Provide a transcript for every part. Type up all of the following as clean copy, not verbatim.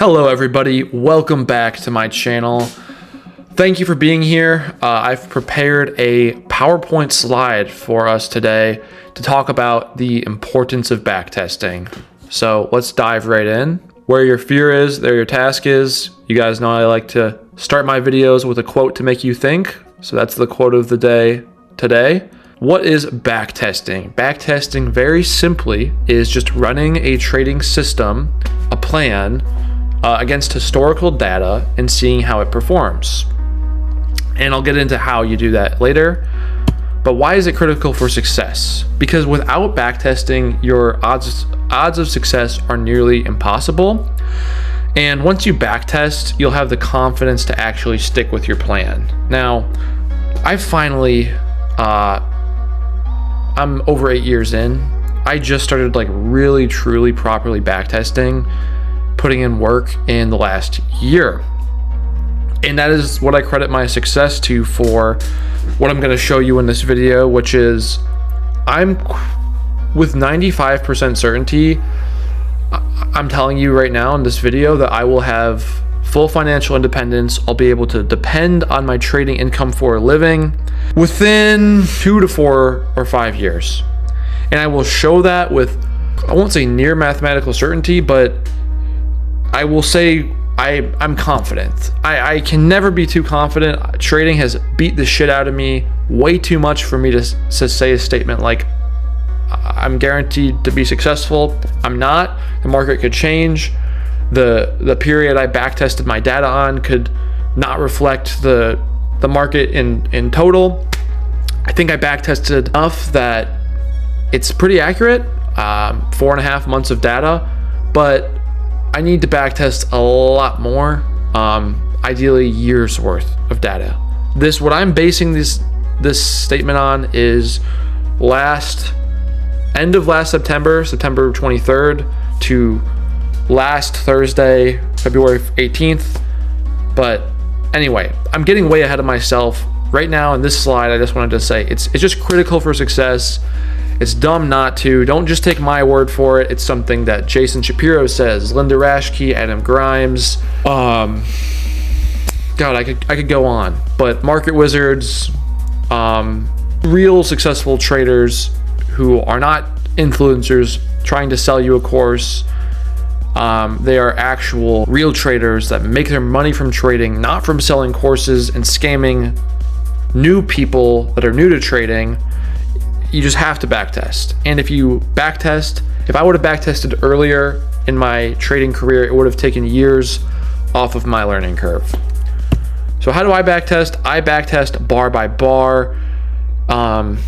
Hello everybody, welcome back to my channel. Thank you for being here. I've prepared a PowerPoint slide for us today to talk about the importance of backtesting. So let's dive right in. Where your fear is, there your task is. You guys know I like to start my videos with a quote to make you think. So that's the quote of the day today. What is backtesting? Backtesting, very simply, is just running a trading system, a plan, against historical data and seeing how it performs. And I'll get into how you do that later. But why is it critical for success? Because without backtesting, your odds of success are nearly impossible. And once you backtest, you'll have the confidence to actually stick with your plan. Now, I finally, I'm over 8 years in. I just started really, truly, properly backtesting, putting in work in the last year. And that is what I credit my success to for what I'm going to show you in this video, which is I'm with 95% certainty, I'm telling you right now in this video that I will have full financial independence. I'll be able to depend on my trading income for a living within 2 to 4 or 5 years. And I will show that with, I won't say near mathematical certainty, but I will say I'm confident. I can never be too confident. Trading has beat the shit out of me way too much for me to say a statement like I'm guaranteed to be successful. I'm not. The market could change. The period I backtested my data on could not reflect the market in total. I think I backtested enough that it's pretty accurate. 4.5 months of data, but I need to backtest a lot more, ideally years worth of data. What I'm basing this statement on is end of last September 23rd to last Thursday, February 18th. But anyway, I'm getting way ahead of myself right now. In this slide, I just wanted to say it's just critical for success. It's dumb not to. Don't just take my word for it. It's something that Jason Shapiro says, Linda Rashke, Adam Grimes. God, I could go on. But market wizards, real successful traders who are not influencers trying to sell you a course. They are actual real traders that make their money from trading, not from selling courses and scamming new people that are new to trading. You just have to backtest. And if you backtest, if I would have backtested earlier in my trading career, it would have taken years off of my learning curve. So how do I backtest? I backtest bar by bar. Adam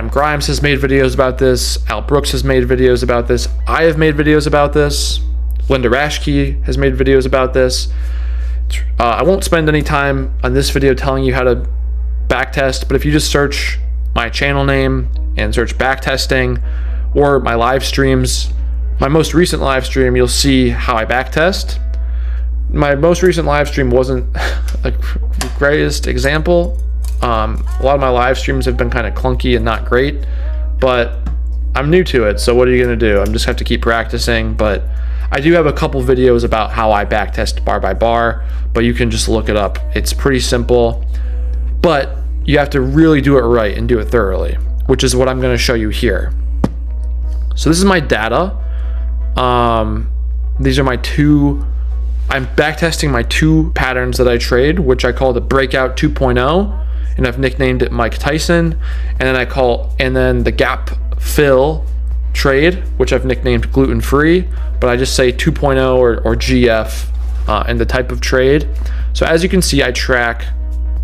Grimes has made videos about this. Al Brooks has made videos about this. I have made videos about this. Linda Rashke has made videos about this. I won't spend any time on this video telling you how to backtest, but if you just search my channel name and search backtesting or my live streams, my most recent live stream, you'll see how I backtest. My most recent live stream wasn't the greatest example. A lot of my live streams have been kind of clunky and not great, but I'm new to it, so what are you going to do? I'm just have to keep practicing. But I do have a couple videos about how I backtest bar by bar, but you can just look it up. It's pretty simple, but you have to really do it right and do it thoroughly, which is what I'm going to show you here. So this is my data. These are I'm backtesting my 2 patterns that I trade, which I call the breakout 2.0, and I've nicknamed it Mike Tyson. And then the gap fill trade, which I've nicknamed gluten free, but I just say 2.0 or GF and the type of trade. So as you can see, I track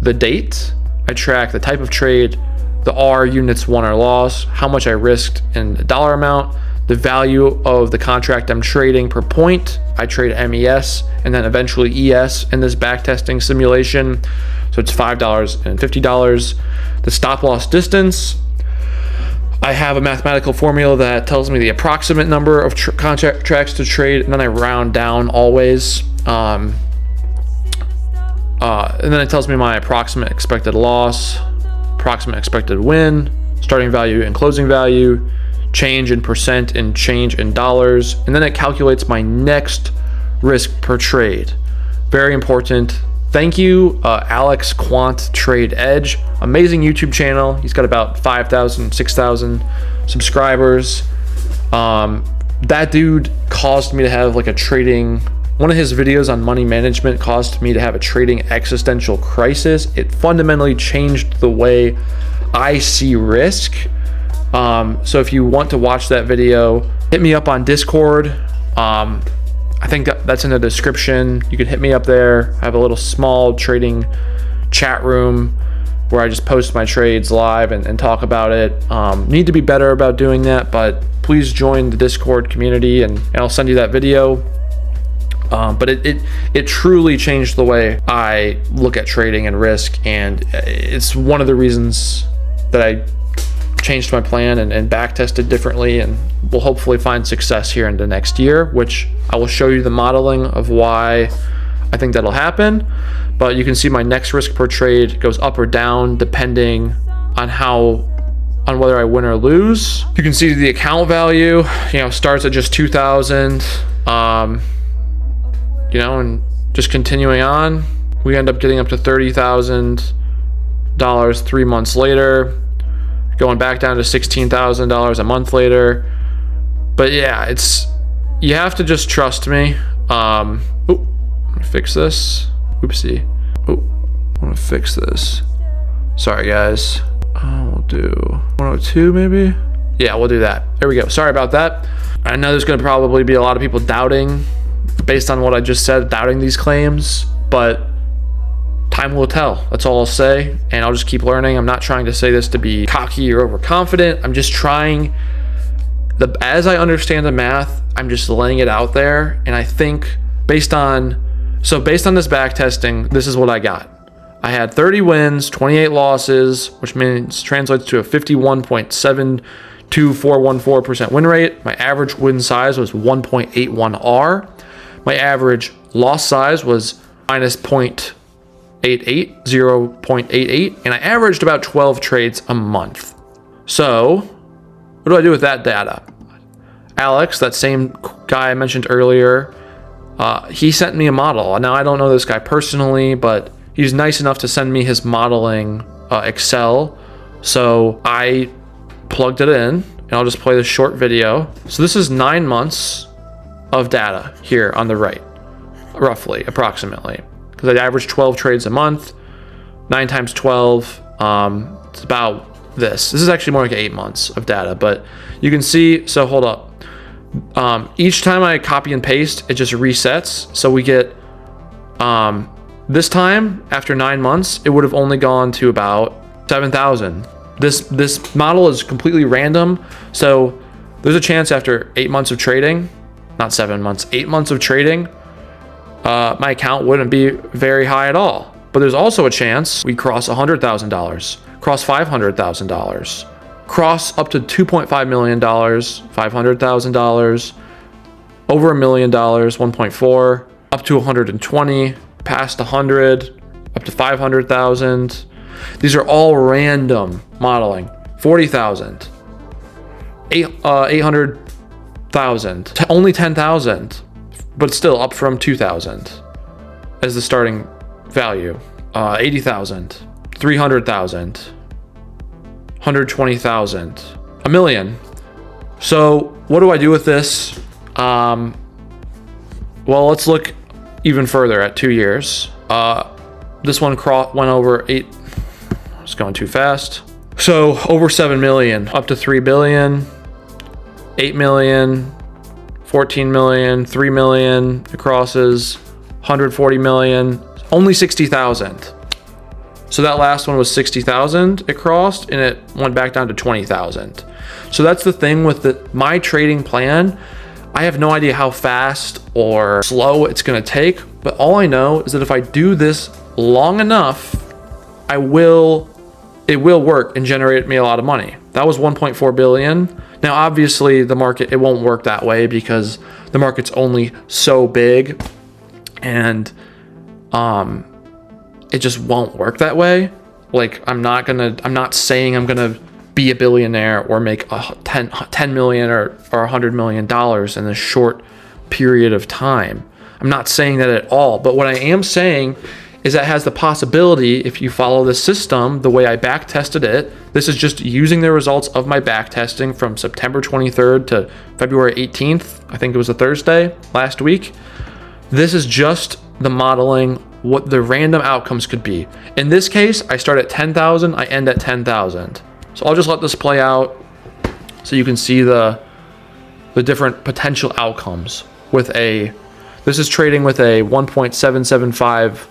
the date, I track the type of trade, the R, units won or lost, how much I risked in the dollar amount, the value of the contract I'm trading per point. I trade MES and then eventually ES in this backtesting simulation. So it's $5 and $50. The stop loss distance, I have a mathematical formula that tells me the approximate number of contracts to trade, and then I round down always. And then it tells me my approximate expected loss, approximate expected win, starting value and closing value, change in percent and change in dollars. And then it calculates my next risk per trade. Very important. Thank you, Alex Quant Trade Edge. Amazing YouTube channel. He's got about 5,000, 6,000 subscribers. That dude caused me to have like a trading, one of his videos on money management caused me to have a trading existential crisis. It fundamentally changed the way I see risk. So if you want to watch that video, hit me up on Discord. I think that's in the description. You can hit me up there. I have a little small trading chat room where I just post my trades live and talk about it. Need to be better about doing that, but please join the Discord community and I'll send you that video. But it truly changed the way I look at trading and risk, and it's one of the reasons that I changed my plan and back tested differently, and we'll hopefully find success here in the next year, which I will show you the modeling of why I think that'll happen. But you can see my next risk per trade goes up or down depending on whether I win or lose. You can see the account value, starts at just 2,000, and just continuing on, we end up getting up to $30,000 3 months later, going back down to $16,000 a month later. But yeah, you have to just trust me. Let me fix this. Oopsie. I want to fix this. Sorry guys. We'll do 102 maybe. Yeah, we'll do that. There we go. Sorry about that. I know there's going to probably be a lot of people doubting, based on what I just said, doubting these claims, but time will tell. That's all I'll say, and I'll just keep learning. I'm not trying to say this to be cocky or overconfident. I'm just trying, as I understand the math, I'm just laying it out there, and I think based on this back testing, this is what I got. I had 30 wins, 28 losses, which translates to a 51.72414% win rate. My average win size was 1.81 R. My average loss size was minus 0.88, and I averaged about 12 trades a month. So what do I do with that data? Alex, that same guy I mentioned earlier, he sent me a model. Now, I don't know this guy personally, but he's nice enough to send me his modeling Excel. So I plugged it in, and I'll just play this short video. So this is 9 months of data here on the right, roughly, approximately, because I average 12 trades a month. 9 times 12, it's about this. This is actually more like 8 months of data, but you can see, so hold up. Each time I copy and paste, it just resets. So we get, this time, after 9 months, it would have only gone to about 7,000. This model is completely random. So there's a chance after 8 months of trading, not 7 months, 8 months of trading, my account wouldn't be very high at all. But there's also a chance we cross $100,000, cross $500,000, cross up to $2.5 million, $500,000, over $1 million, 1.4, up to 120, past 100, up to 500,000. These are all random modeling. 40,000, 800,000, only 10,000, but still up from 2,000 as the starting value. 80,000, 300,000, 120,000, a million. So what do I do with this? Well, let's look even further at 2 years. This one went over 8. I was going too fast. So over 7 million, up to 3 billion, 8 million, 14 million, 3 million. It crosses 140 million, only 60,000. So that last one was 60,000 it crossed, and it went back down to 20,000. So that's the thing with my trading plan. I have no idea how fast or slow it's going to take, but all I know is that if I do this long enough, it will work and generate me a lot of money. That was 1.4 billion. Now, obviously the market, it won't work that way because the market's only so big, and it just won't work that way. Like, I'm not saying I'm gonna be a billionaire or make 10 million or $100 million in a short period of time. I'm not saying that at all. But what I am saying is that has the possibility, if you follow the system the way I back tested it, this is just using the results of my back testing from September 23rd to February 18th. I think it was a Thursday last week. This is just the modeling what the random outcomes could be. In this case, I start at 10,000, I end at 10,000. So I'll just let this play out so you can see the different potential outcomes with this is trading with a 1.775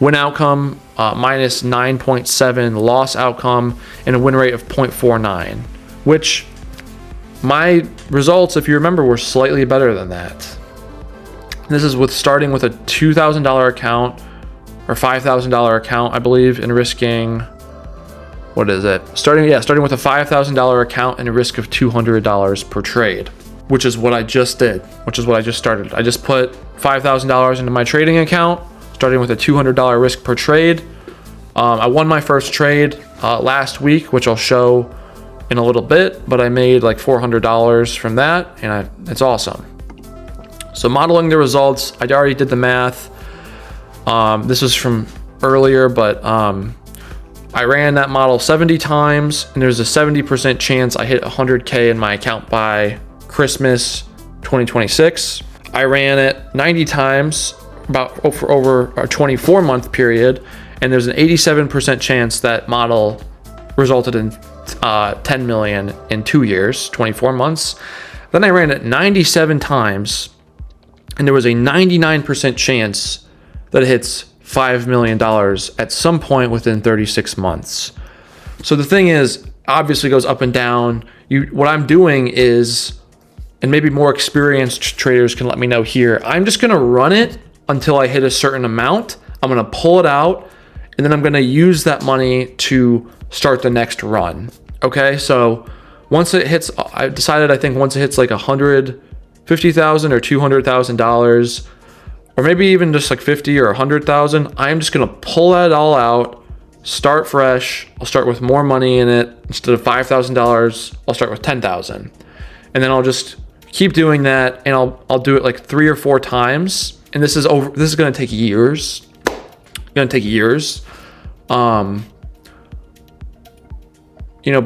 win outcome, minus 9.7 loss outcome, and a win rate of 0.49, which my results, if you remember, were slightly better than that. This is with starting with a $2,000 account or $5,000 account, I believe, and risking, what is it? Starting with a $5,000 account and a risk of $200 per trade, which is what I just did, which is what I just started. I just put $5,000 into my trading account, starting with a $200 risk per trade. I won my first trade last week, which I'll show in a little bit, but I made like $400 from that, and it's awesome. So modeling the results, I already did the math. This was from earlier, but I ran that model 70 times, and there's a 70% chance I hit 100K in my account by Christmas 2026. I ran it 90 times for over a 24-month period, and there's an 87% chance that model resulted in 10 million in 2 years, 24 months. Then I ran it 97 times, and there was a 99% chance that it hits $5 million at some point within 36 months. So the thing is, obviously goes up and down. What I'm doing is, and maybe more experienced traders can let me know here, I'm just gonna run it until I hit a certain amount. I'm gonna pull it out, and then I'm gonna use that money to start the next run. Okay, so once it hits, I've decided, I think once it hits like $150,000 or $200,000, or maybe even just like 50 or 100,000, I'm just gonna pull that all out, start fresh. I'll start with more money in it. Instead of $5,000, I'll start with 10,000, and then I'll just keep doing that, and I'll do it like 3 or 4 times. And this is gonna take years. But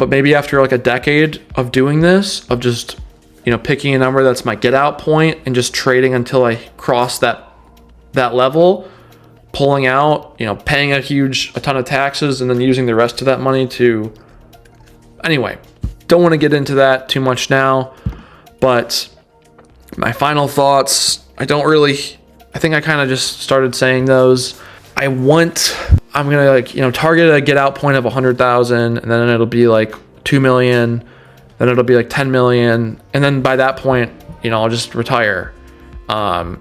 maybe after like a decade of doing this, of just, picking a number that's my get out point and just trading until I cross that level, pulling out, paying a ton of taxes, and then using the rest of that money to, anyway, don't want to get into that too much now, but my final thoughts, I think I kind of just started saying those. I'm gonna target a get out point of 100,000, and then it'll be like 2 million, then it'll be like 10 million, and then by that point, I'll just retire and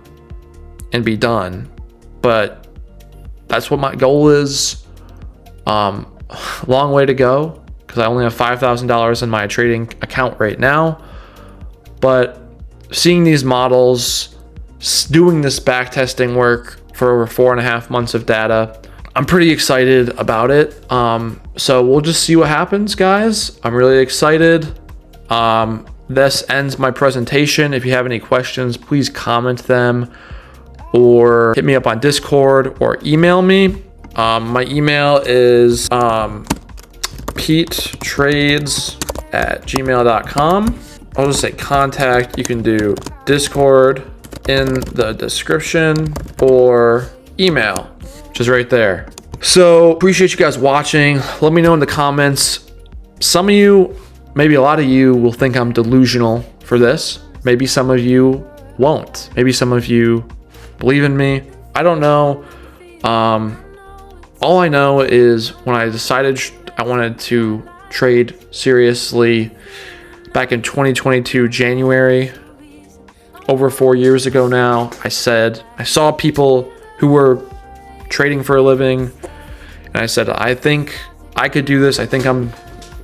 be done. But that's what my goal is. Long way to go, because I only have $5,000 in my trading account right now. But seeing these models, doing this backtesting work for over 4.5 months of data, I'm pretty excited about it. So we'll just see what happens, guys. I'm really excited. This ends my presentation. If you have any questions, please comment them or hit me up on Discord or email me. My email is petetrades@gmail.com. I'll just say contact. You can do Discord in the description or email, which is right there. So appreciate you guys watching. Let me know in the comments. Some of you, maybe a lot of you, will think I'm delusional for this. Maybe some of you won't. Maybe some of you believe in me. I don't know. All I know is when I decided I wanted to trade seriously back in 2022 January, over 4 years ago now, I saw people who were trading for a living, and I said, I think I could do this. I think I'm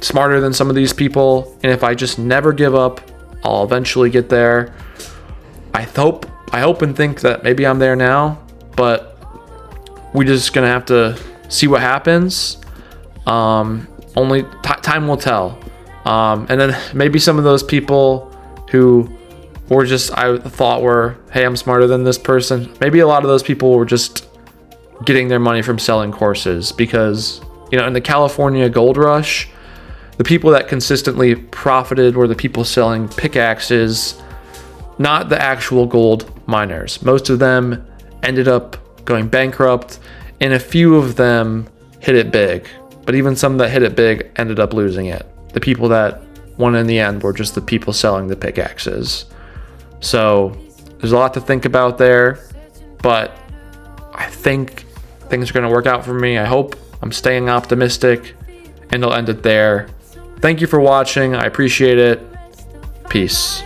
smarter than some of these people, and if I just never give up, I'll eventually get there. I hope and think that maybe I'm there now, but we're just gonna have to see what happens. Only time will tell. And then maybe some of those people who or just I thought were, hey, I'm smarter than this person. Maybe a lot of those people were just getting their money from selling courses, because, you know, in the California gold rush, the people that consistently profited were the people selling pickaxes, not the actual gold miners. Most of them ended up going bankrupt, and a few of them hit it big. But even some that hit it big ended up losing it. The people that won in the end were just the people selling the pickaxes. So there's a lot to think about there, but I think things are going to work out for me. I hope. I'm staying optimistic, and I'll end it there. Thank you for watching. I appreciate it. Peace.